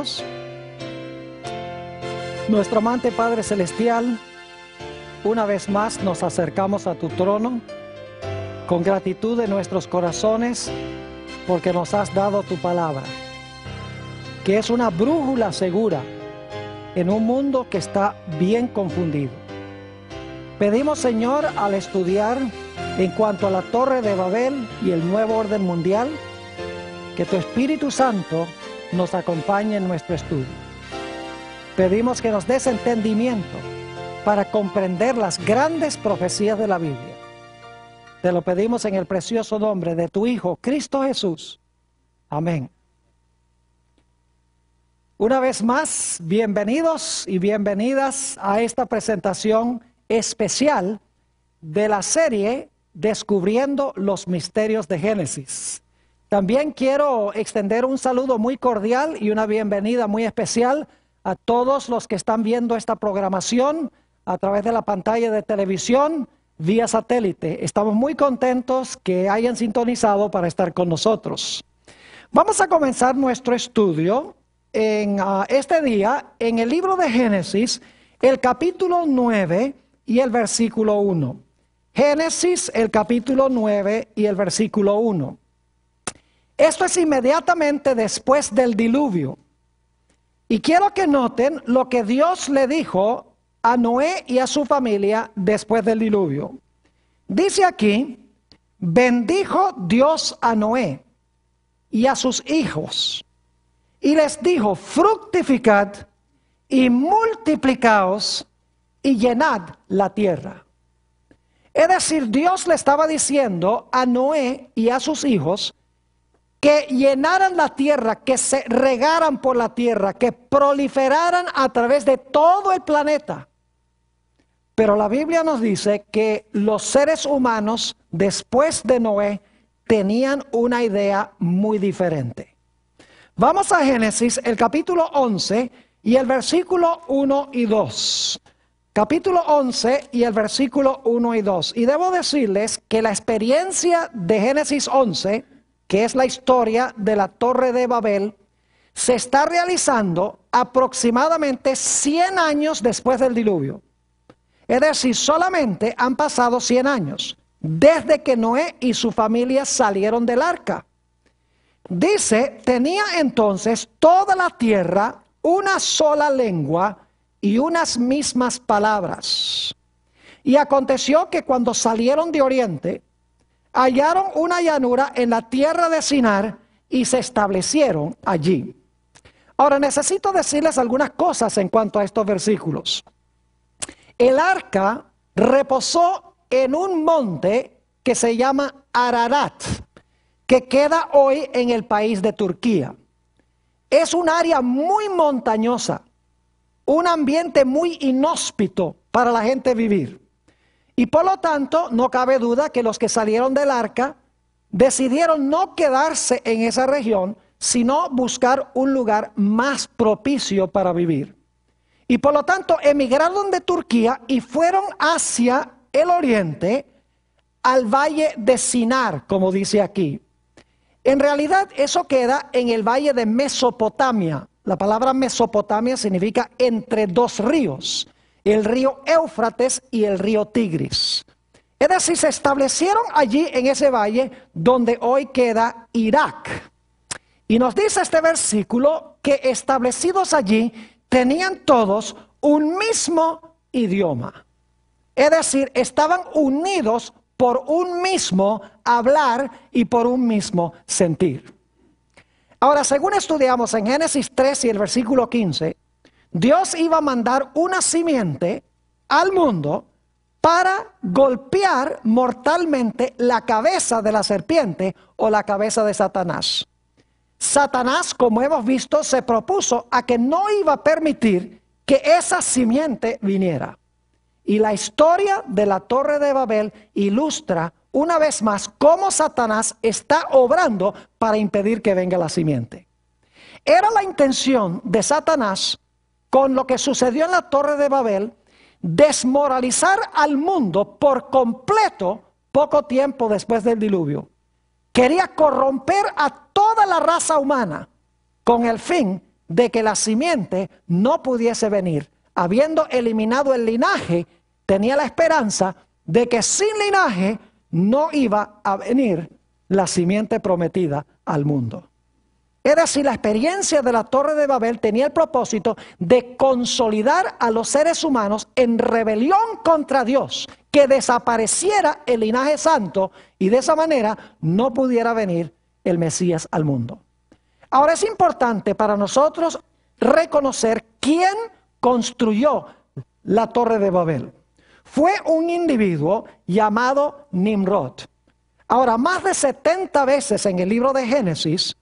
oremos. Nuestro amante Padre Celestial, una vez más nos acercamos a tu trono con gratitud en nuestros corazones porque nos has dado tu palabra, que es una brújula segura en un mundo que está bien confundido. Pedimos, Señor, al estudiar en cuanto a la Torre de Babel y el nuevo orden mundial, que tu Espíritu Santo nos acompañe en nuestro estudio. Pedimos que nos des entendimiento para comprender las grandes profecías de la Biblia. Te lo pedimos en el precioso nombre de tu Hijo, Cristo Jesús. Amén. Una vez más, bienvenidos y bienvenidas a esta presentación especial de la serie Descubriendo los Misterios de Génesis. También quiero extender un saludo muy cordial y una bienvenida muy especial a todos los que están viendo esta programación a través de la pantalla de televisión vía satélite. Estamos muy contentos que hayan sintonizado para estar con nosotros. Vamos a comenzar nuestro estudio en este día en el libro de Génesis, el capítulo 9 y el versículo 1. Génesis, el capítulo 9 y el versículo 1. Esto es inmediatamente después del diluvio. Y quiero que noten lo que Dios le dijo a Noé y a su familia después del diluvio. Dice aquí: bendijo Dios a Noé y a sus hijos, y les dijo: fructificad y multiplicaos y llenad la tierra. Es decir, Dios le estaba diciendo a Noé y a sus hijos que llenaran la tierra, que se regaran por la tierra, que proliferaran a través de todo el planeta. Pero la Biblia nos dice que los seres humanos, después de Noé, tenían una idea muy diferente. Vamos a Génesis, el capítulo 11 y el versículo 1 y 2. Capítulo 11 y el versículo 1 y 2. Y debo decirles que la experiencia de Génesis 11, que es la historia de la Torre de Babel, se está realizando aproximadamente 100 años después del diluvio. Es decir, solamente han pasado 100 años desde que Noé y su familia salieron del arca. Dice: tenía entonces toda la tierra una sola lengua y unas mismas palabras. Y aconteció que cuando salieron de oriente, hallaron una llanura en la tierra de Sinar y se establecieron allí. Ahora necesito decirles algunas cosas en cuanto a estos versículos. El arca reposó en un monte que se llama Ararat, que queda hoy en el país de Turquía. Es un área muy montañosa, un ambiente muy inhóspito para la gente vivir. Y por lo tanto, no cabe duda que los que salieron del arca decidieron no quedarse en esa región, sino buscar un lugar más propicio para vivir. Y por lo tanto, emigraron de Turquía y fueron hacia el oriente, al valle de Sinar, como dice aquí. En realidad, eso queda en el valle de Mesopotamia. La palabra Mesopotamia significa entre dos ríos, el río Éufrates y el río Tigris. Es decir, se establecieron allí en ese valle donde hoy queda Irak. Y nos dice este versículo que establecidos allí tenían todos un mismo idioma. Es decir, estaban unidos por un mismo hablar y por un mismo sentir. Ahora, según estudiamos en Génesis 3 y el versículo 15, Dios iba a mandar una simiente al mundo para golpear mortalmente la cabeza de la serpiente o la cabeza de Satanás. Satanás, como hemos visto, se propuso a que no iba a permitir que esa simiente viniera. Y la historia de la Torre de Babel ilustra una vez más cómo Satanás está obrando para impedir que venga la simiente. Era la intención de Satanás, con lo que sucedió en la Torre de Babel, desmoralizar al mundo por completo poco tiempo después del diluvio. Quería corromper a toda la raza humana con el fin de que la simiente no pudiese venir. Habiendo eliminado el linaje, tenía la esperanza de que sin linaje no iba a venir la simiente prometida al mundo. Es decir, la experiencia de la Torre de Babel tenía el propósito de consolidar a los seres humanos en rebelión contra Dios, que desapareciera el linaje santo y de esa manera no pudiera venir el Mesías al mundo. Ahora es importante para nosotros reconocer quién construyó la Torre de Babel. Fue un individuo llamado Nimrod. Ahora, más de 70 veces en el libro de Génesis,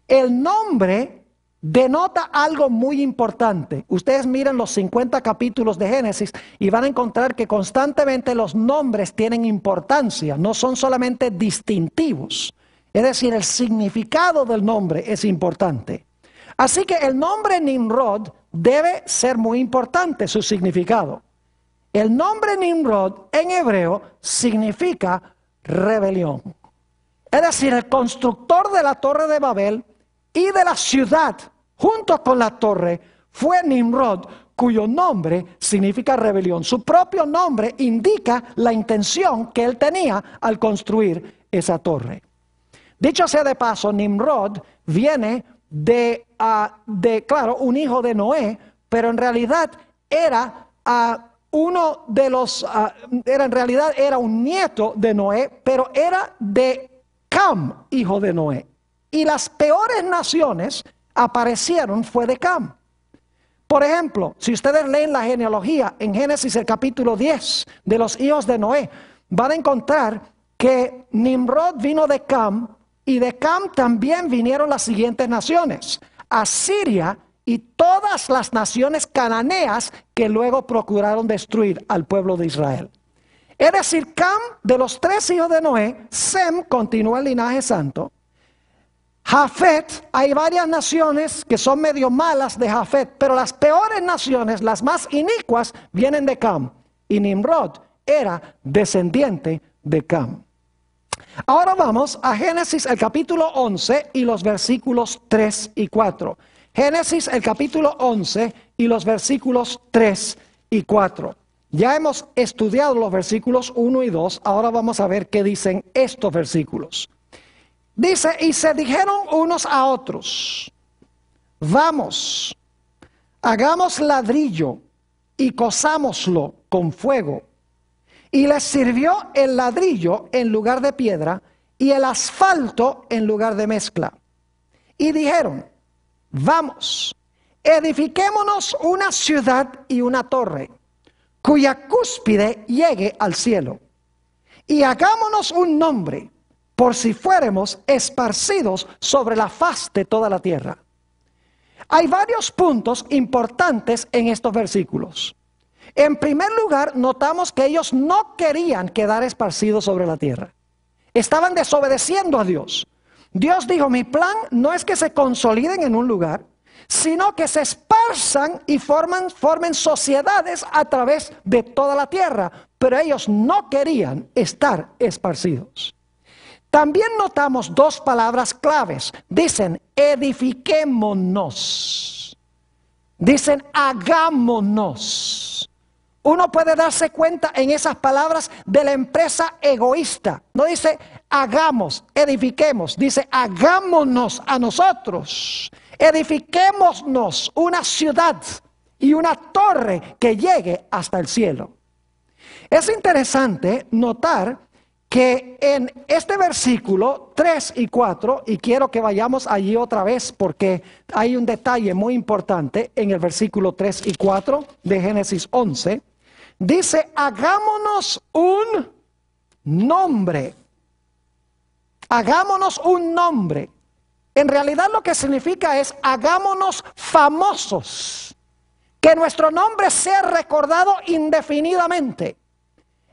el nombre denota algo muy importante. Ustedes miren los 50 capítulos de Génesis y van a encontrar que constantemente los nombres tienen importancia, no son solamente distintivos. Es decir, el significado del nombre es importante. Así que el nombre Nimrod debe ser muy importante, su significado. El nombre Nimrod en hebreo significa rebelión. Es decir, el constructor de la Torre de Babel y de la ciudad, junto con la torre, fue Nimrod, cuyo nombre significa rebelión. Su propio nombre indica la intención que él tenía al construir esa torre. Dicho sea de paso, Nimrod viene de claro, un hijo de Noé, pero en realidad era era un nieto de Noé, pero era de Cam, hijo de Noé. Y las peores naciones aparecieron fue de Cam. Por ejemplo, si ustedes leen la genealogía en Génesis el capítulo 10 de los hijos de Noé, van a encontrar que Nimrod vino de Cam y de Cam también vinieron las siguientes naciones: Asiria y todas las naciones cananeas que luego procuraron destruir al pueblo de Israel. Es decir, Cam, de los 3 hijos de Noé, Sem continúa el linaje santo. Jafet, hay varias naciones que son medio malas de Jafet, pero las peores naciones, las más inicuas, vienen de Cam. Y Nimrod era descendiente de Cam. Ahora vamos a Génesis el capítulo 11 y los versículos 3 y 4. Génesis el capítulo 11 y los versículos 3 y 4. Ya hemos estudiado los versículos 1 y 2, ahora vamos a ver qué dicen estos versículos. Dice, y se dijeron unos a otros, vamos, hagamos ladrillo y cozámoslo con fuego. Y les sirvió el ladrillo en lugar de piedra y el asfalto en lugar de mezcla. Y dijeron, vamos, edifiquémonos una ciudad y una torre, cuya cúspide llegue al cielo. Y hagámonos un nombre, por si fuéramos esparcidos sobre la faz de toda la tierra. Hay varios puntos importantes en estos versículos. En primer lugar, notamos que ellos no querían quedar esparcidos sobre la tierra. Estaban desobedeciendo a Dios. Dios dijo, mi plan no es que se consoliden en un lugar, sino que se esparzan y formen sociedades a través de toda la tierra. Pero ellos no querían estar esparcidos. También notamos 2 palabras claves. Dicen, edifiquémonos. Dicen, hagámonos. Uno puede darse cuenta en esas palabras de la empresa egoísta. No dice, hagamos, edifiquemos. Dice, hagámonos a nosotros. Edifiquémonos una ciudad y una torre que llegue hasta el cielo. Es interesante notar que en este versículo 3 y 4, y quiero que vayamos allí otra vez porque hay un detalle muy importante en el versículo 3 y 4 de Génesis 11, dice, hagámonos un nombre. Hagámonos un nombre. En realidad lo que significa es, hagámonos famosos. Que nuestro nombre sea recordado indefinidamente.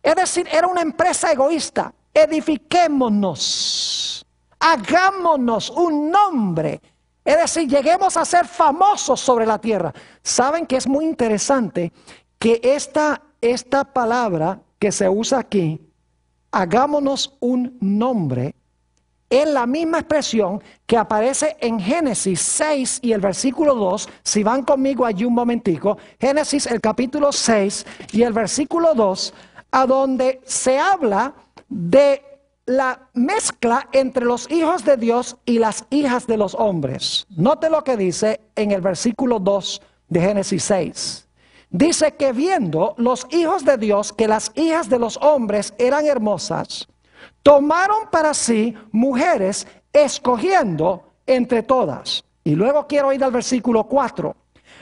Es decir, era una empresa egoísta. Edifiquémonos, hagámonos un nombre. Es decir, lleguemos a ser famosos sobre la tierra. Saben que es muy interesante que esta palabra que se usa aquí, hagámonos un nombre, es la misma expresión que aparece en Génesis 6 y el versículo 2. Si van conmigo allí un momentico, Génesis el capítulo 6 y el versículo 2, a donde se habla de la mezcla entre los hijos de Dios y las hijas de los hombres. Note lo que dice en el versículo 2 de Génesis 6. Dice que viendo los hijos de Dios que las hijas de los hombres eran hermosas, tomaron para sí mujeres, escogiendo entre todas. Y luego quiero ir al versículo 4.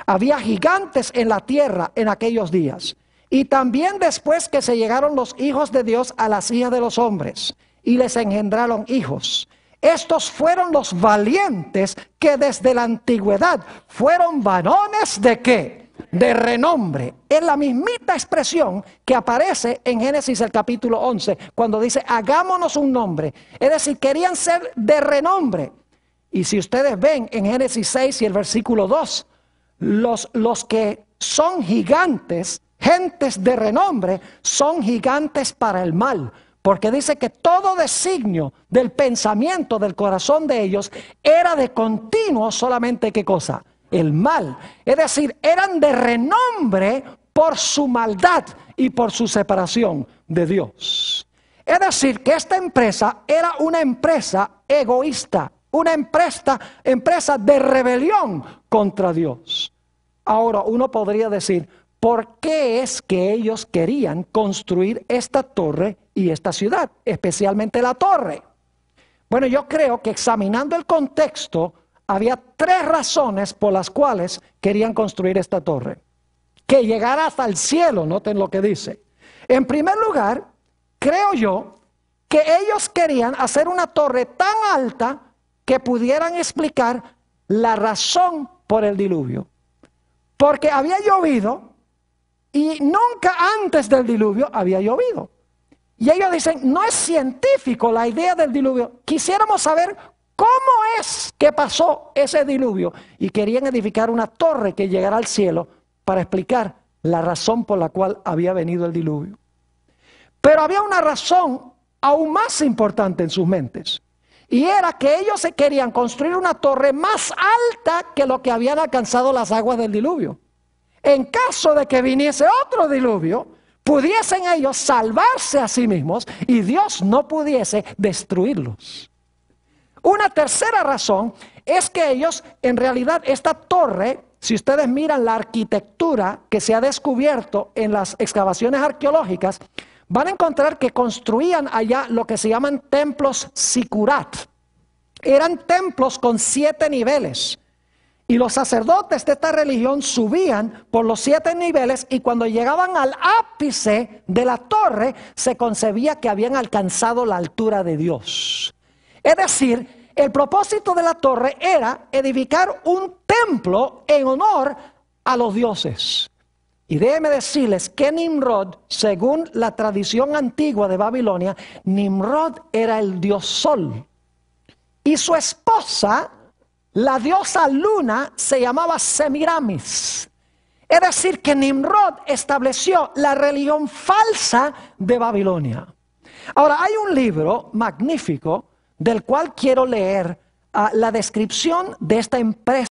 Había gigantes en la tierra en aquellos días. Y también después que se llegaron los hijos de Dios a las hijas de los hombres, y les engendraron hijos. Estos fueron los valientes que desde la antigüedad fueron varones ¿de qué? De renombre. Es la mismita expresión que aparece en Génesis el capítulo 11, cuando dice hagámonos un nombre. Es decir, querían ser de renombre. Y si ustedes ven en Génesis 6 y el versículo 2, los que son gigantes, gentes de renombre, son gigantes para el mal. Porque dice que todo designio del pensamiento del corazón de ellos era de continuo solamente ¿qué cosa? El mal. Es decir, eran de renombre por su maldad y por su separación de Dios. Es decir, que esta empresa era una empresa egoísta, una empresa de rebelión contra Dios. Ahora, uno podría decir, ¿por qué es que ellos querían construir esta torre y esta ciudad, especialmente la torre? Bueno, yo creo que examinando el contexto, había tres razones por las cuales querían construir esta torre. Que llegara hasta el cielo, noten lo que dice. En primer lugar, creo yo que ellos querían hacer una torre tan alta que pudieran explicar la razón por el diluvio. Porque había llovido y nunca antes del diluvio había llovido. Y ellos dicen, no es científico la idea del diluvio. Quisiéramos saber cómo es que pasó ese diluvio. Y querían edificar una torre que llegara al cielo para explicar la razón por la cual había venido el diluvio. Pero había una razón aún más importante en sus mentes. Y era que ellos se querían construir una torre más alta que lo que habían alcanzado las aguas del diluvio. En caso de que viniese otro diluvio, pudiesen ellos salvarse a sí mismos y Dios no pudiese destruirlos. Una tercera razón es que ellos, en realidad, esta torre, si ustedes miran la arquitectura que se ha descubierto en las excavaciones arqueológicas, van a encontrar que construían allá lo que se llaman templos sikurat. Eran templos con 7 niveles. Y los sacerdotes de esta religión subían por los 7 niveles y cuando llegaban al ápice de la torre, se concebía que habían alcanzado la altura de Dios. Es decir, el propósito de la torre era edificar un templo en honor a los dioses. Y déjenme decirles que Nimrod, según la tradición antigua de Babilonia, Nimrod era el dios Sol. Y su esposa, la diosa Luna, se llamaba Semiramis. Es decir, que Nimrod estableció la religión falsa de Babilonia. Ahora, hay un libro magnífico del cual quiero leer la descripción de esta empresa